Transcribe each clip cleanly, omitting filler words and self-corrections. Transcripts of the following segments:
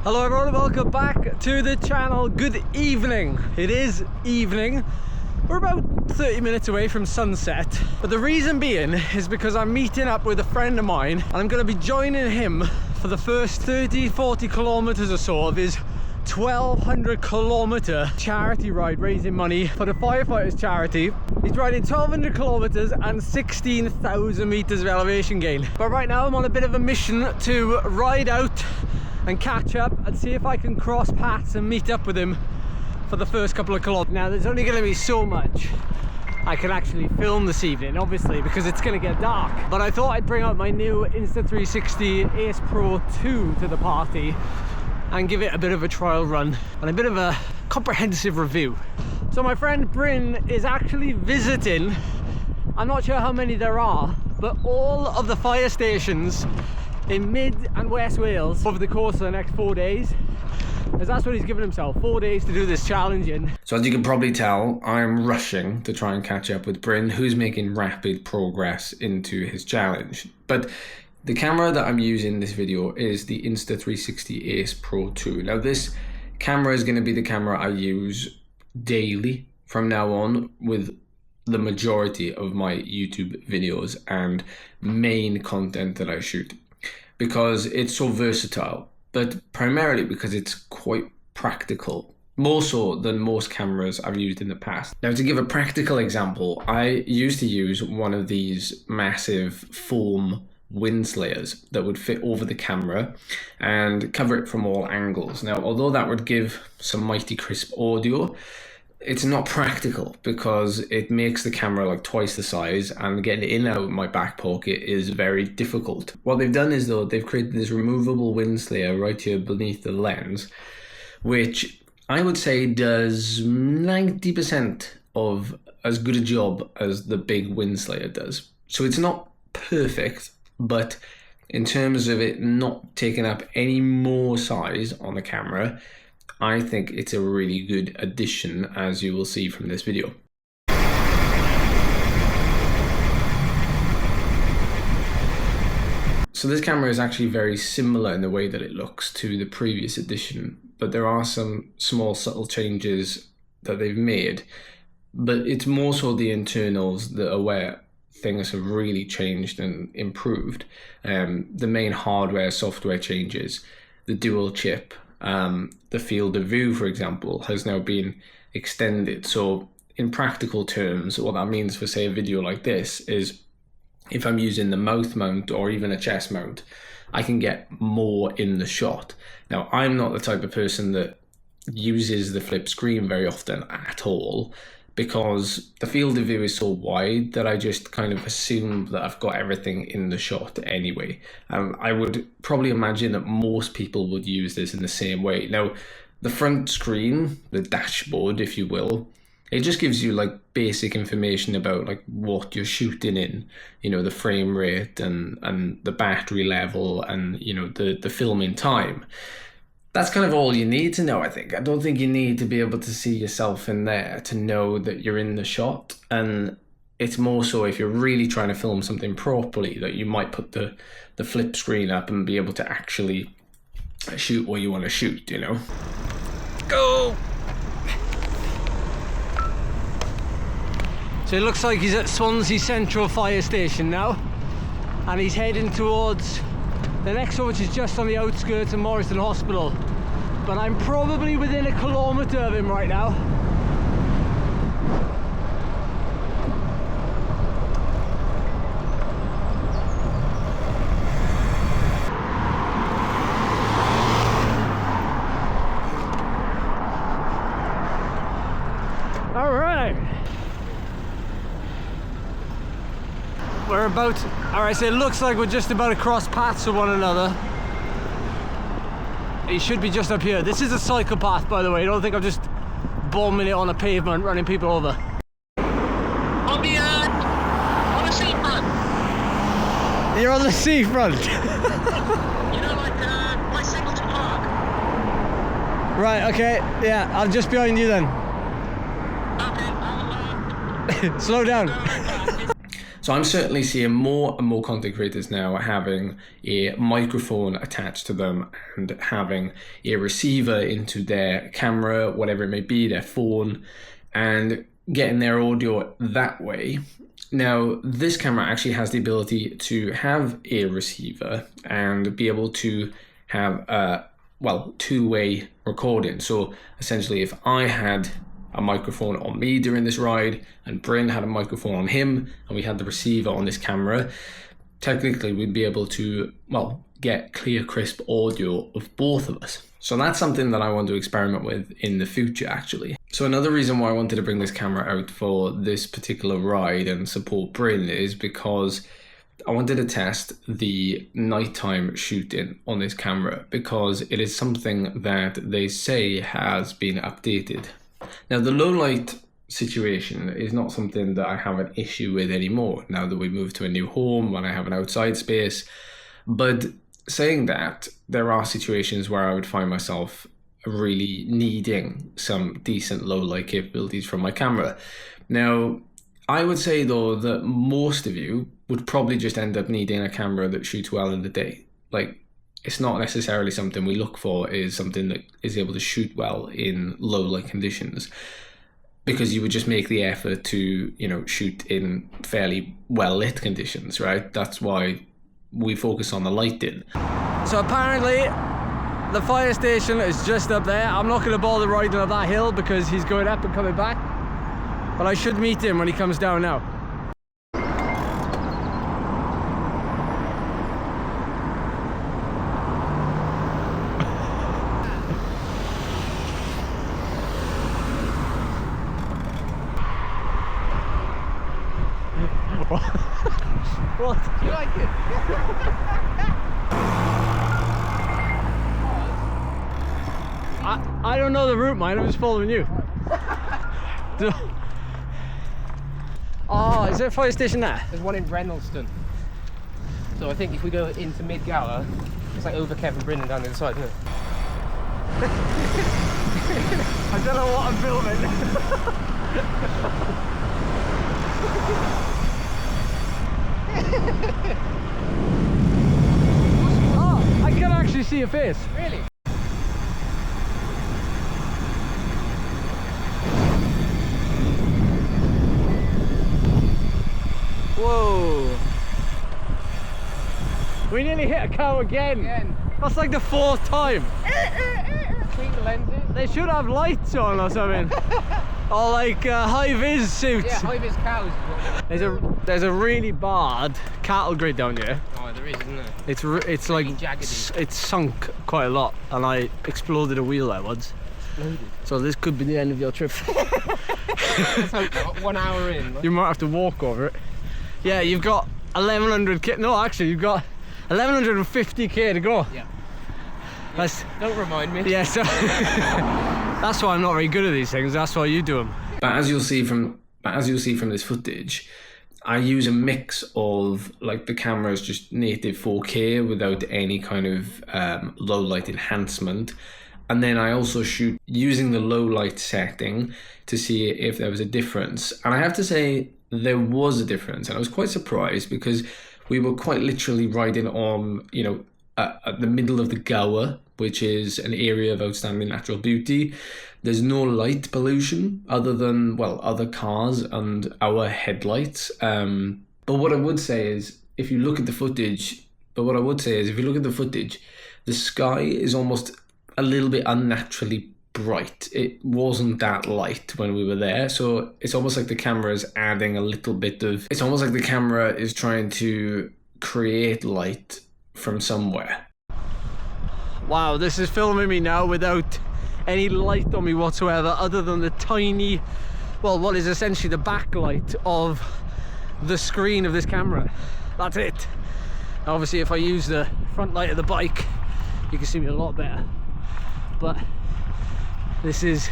Hello everyone, welcome back to the channel. Good evening. It is evening. We're about 30 minutes away from sunset, but the reason being is because I'm meeting up with a friend of mine and I'm going to be joining him for the first 30-40 kilometers or so of his 1,200 kilometer charity ride, raising money for the firefighters charity. He's riding 1,200 kilometers and 16,000 meters of elevation gain. But right now I'm on a bit of a mission to ride out and catch up and see if I can cross paths and meet up with him for the first couple of kilometers. Now there's only going to be so much I can actually film this evening, obviously, because it's going to get dark. But I thought I'd bring out my new Insta360 AcePro 2 to the party and give it a bit of a trial run and a bit of a comprehensive review. So my friend Bryn is actually visiting, I'm not sure how many there are, but all of the fire stations in Mid and West Wales over the course of the next 4 days, because that's what he's given himself, 4 days to do this challenge in. So as you can probably tell, I'm rushing to try and catch up with Bryn, who's making rapid progress into his challenge. But the camera that I'm using in this video is the Insta360 AcePro 2. Now this camera is going to be the camera I use daily from now on with the majority of my YouTube videos and main content that I shoot, because it's so versatile, but primarily because it's quite practical, more so than most cameras I've used in the past. Now to give a practical example, I used to use one of these massive foam wind slayers that would fit over the camera and cover it from all angles. Now although that would give some mighty crisp audio, it's not practical because it makes the camera like twice the size, and getting it in and out of my back pocket is very difficult. What they've done is, though, they've created this removable wind slayer right here beneath the lens, which I would say does 90% of as good a job as the big wind slayer does. So it's not perfect, but in terms of it not taking up any more size on the camera, I think it's a really good addition, as you will see from this video. So this camera is actually very similar in the way that it looks to the previous edition, but there are some small subtle changes that they've made. But it's more so the internals that are where things have really changed and improved. The main hardware, software changes, the dual chip, the field of view, for example, has now been extended. So in practical terms, what that means for, say, a video like this is if I'm using the mouth mount or even a chest mount, I can get more in the shot. Now, I'm not the type of person that uses the flip screen very often at all, because the field of view is so wide that I just kind of assume that I've got everything in the shot anyway. I would probably imagine that most people would use this in the same way. Now, the front screen, the dashboard, if you will, it just gives you like basic information about like what you're shooting in, you know, the frame rate and the battery level and, you know, the filming time. That's kind of all you need to know, I think. I don't think you need to be able to see yourself in there to know that you're in the shot. And it's more so if you're really trying to film something properly that you might put the flip screen up and be able to actually shoot what you want to shoot, you know? Go! So it looks like he's at Swansea Central Fire Station now, and he's heading towards the next one, which is just on the outskirts of Morriston Hospital. But I'm probably within a kilometre of him right now. All right. We're about, alright, so it looks like we're just about to cross paths with one another. He should be just up here. This is a cycle path, by the way. I don't think I'm just bombing it on a pavement, running people over. On the seafront. You're on the seafront. You know, like by Singleton Park. Right, okay, yeah, I'm just behind you then. Okay, I'll Slow down. So I'm certainly seeing more and more content creators now having a microphone attached to them and having a receiver into their camera, whatever it may be, their phone, and getting their audio that way. Now, this camera actually has the ability to have a receiver and be able to have a, well, two-way recording. So essentially, if I had a microphone on me during this ride and Bryn had a microphone on him and we had the receiver on this camera, technically we'd be able to, well, get clear, crisp audio of both of us. So that's something that I want to experiment with in the future, actually. So another reason why I wanted to bring this camera out for this particular ride and support Bryn is because I wanted to test the nighttime shooting on this camera, because it is something that they say has been updated. Now, the low light situation is not something that I have an issue with anymore now that we moved to a new home and I have an outside space. But saying that, there are situations where I would find myself really needing some decent low light capabilities from my camera. Now, I would say though that most of you would probably just end up needing a camera that shoots well in the day. Like, it's not necessarily something we look for is something that is able to shoot well in low light conditions, because you would just make the effort to, you know, shoot in fairly well lit conditions, right? That's why we focus on the lighting. So apparently the fire station is just up there. I'm not going to bother riding up that hill because he's going up and coming back, but I should meet him when he comes down now. What? Do you like it? I don't know the route, mate. I'm just following you. Oh, is there a fire station there? There's one in Reynoldston. So I think if we go into Mid-Gower, it's like over Kevin Brennan down the other side, isn't it? I don't know what I'm filming. Oh, I can actually see your face. Really? Whoa. We nearly hit a cow again. That's like the 4th time. Clean the lenses. They should have lights on or something. Or like high-vis suits. Yeah, high-vis cows. There's a really bad cattle grid down here. Oh, there is, isn't there? It's like it's sunk quite a lot, and I exploded a wheel there once. Exploded. So this could be the end of your trip. Let's hope not. 1 hour in. You might have to walk over it. Yeah, you've got 1100k. No, actually, you've got 1150k to go. Yeah. That's, don't remind me. Yeah, so that's why I'm not very good at these things. That's why you do them. But as you'll see from this footage, I use a mix of like the camera's just native 4K without any kind of low light enhancement, and then I also shoot using the low light setting to see if there was a difference. And I have to say there was a difference, and I was quite surprised because we were quite literally riding on, you know, at the middle of the Gower, which is an area of outstanding natural beauty. There's no light pollution other than, well, other cars and our headlights. But what I would say is, if you look at the footage, the sky is almost a little bit unnaturally bright. It wasn't that light when we were there, so it's almost like the camera is adding a little bit of, it's almost like the camera is trying to create light from somewhere. Wow, this is filming me now without any light on me whatsoever, other than the tiny, well, what is essentially the backlight of the screen of this camera. That's it. Obviously, if I use the front light of the bike, you can see me a lot better. But this is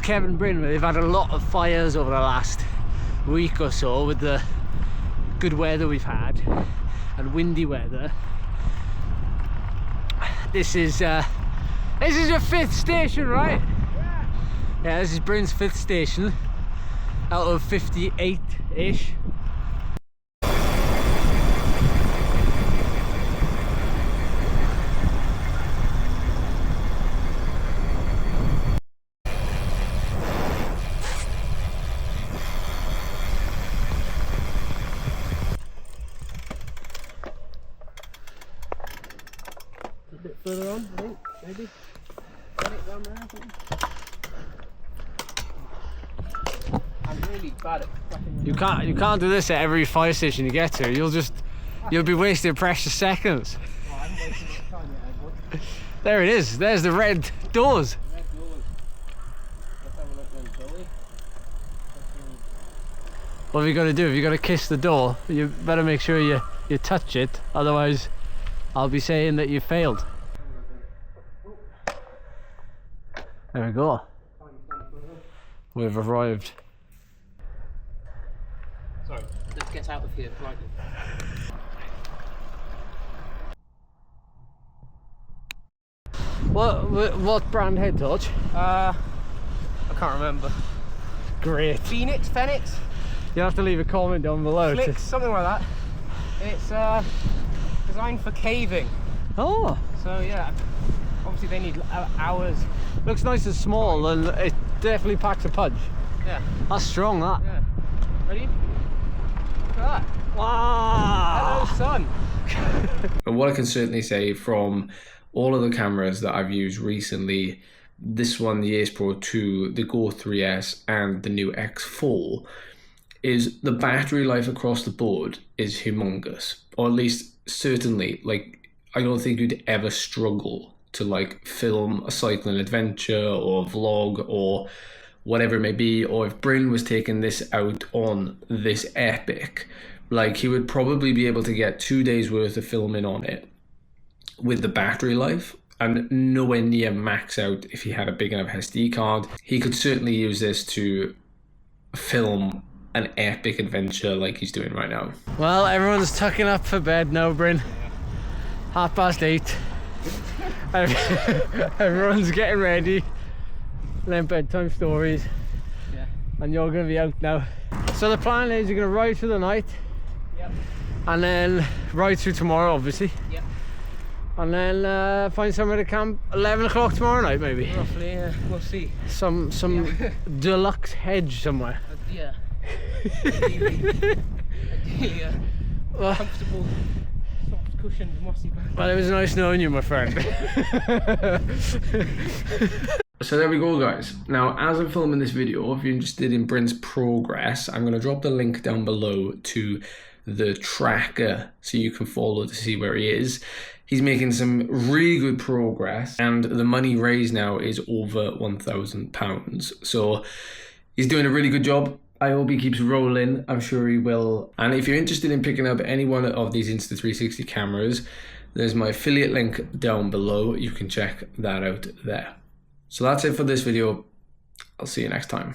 Kevin Brennan. They've had a lot of fires over the last week or so with the good weather we've had and windy weather. This is your 5th station, right? Yeah, this is Bryn's 5th station out of 58-ish. further on, I think, maybe. Get it down there, I think. I'm really bad at cracking the You can't do this at every fire station you get to. You'll be wasting precious seconds. Oh, I haven't wasted much time yet, Edward. There it is. There's the red doors. Red doors. Let's have a look then, shall we? What have you got to do? If you got to kiss the door, you better make sure you touch it. Otherwise, I'll be saying that you failed. There we go. We've arrived. Sorry, let's get out of here politely. What brand head torch? I can't remember. Great. Phoenix? You have to leave a comment down below. Clicks, something like that. It's designed for caving. Oh, So yeah, obviously they need hours. looks nice and small, and it definitely packs a punch. Yeah, That's strong, that. yeah. Ready? Look at that. Wow. Hello, sun. And what I can certainly say from all of the cameras that I've used recently, this one, the AcePro 2, the Go 3S, and the new X4, is the battery life across the board is humongous. Or at least, certainly, like, I don't think you'd ever struggle to, like, film a cycling adventure or a vlog or whatever it may be. Or if Bryn was taking this out on this epic, like, he would probably be able to get 2 days worth of filming on it with the battery life, and nowhere near max out if he had a big enough SD card. He could certainly use this to film an epic adventure like he's doing right now. Well, everyone's tucking up for bed now, Bryn. 8:30. Everyone's getting ready. And then bedtime stories. Yeah. And you're going to be out now. So the plan is you're going to ride through the night. Yep. And then ride through tomorrow, obviously. Yep. And then find somewhere to camp 11 o'clock tomorrow night, maybe. Roughly, yeah. We'll see. Some deluxe hedge somewhere. Yeah. Ideally, Well, comfortable, soft cushioned, mossy bed. well, it was nice knowing you, my friend. So there we go, guys. Now, as I'm filming this video, if you're interested in Bryn's progress, I'm going to drop the link down below to the tracker so you can follow to see where he is. He's making some really good progress, and the money raised now is over £1,000. So he's doing a really good job. I hope he keeps rolling. I'm sure he will. And if you're interested in picking up any one of these Insta360 cameras, there's my affiliate link down below. You can check that out there. So that's it for this video. I'll see you next time.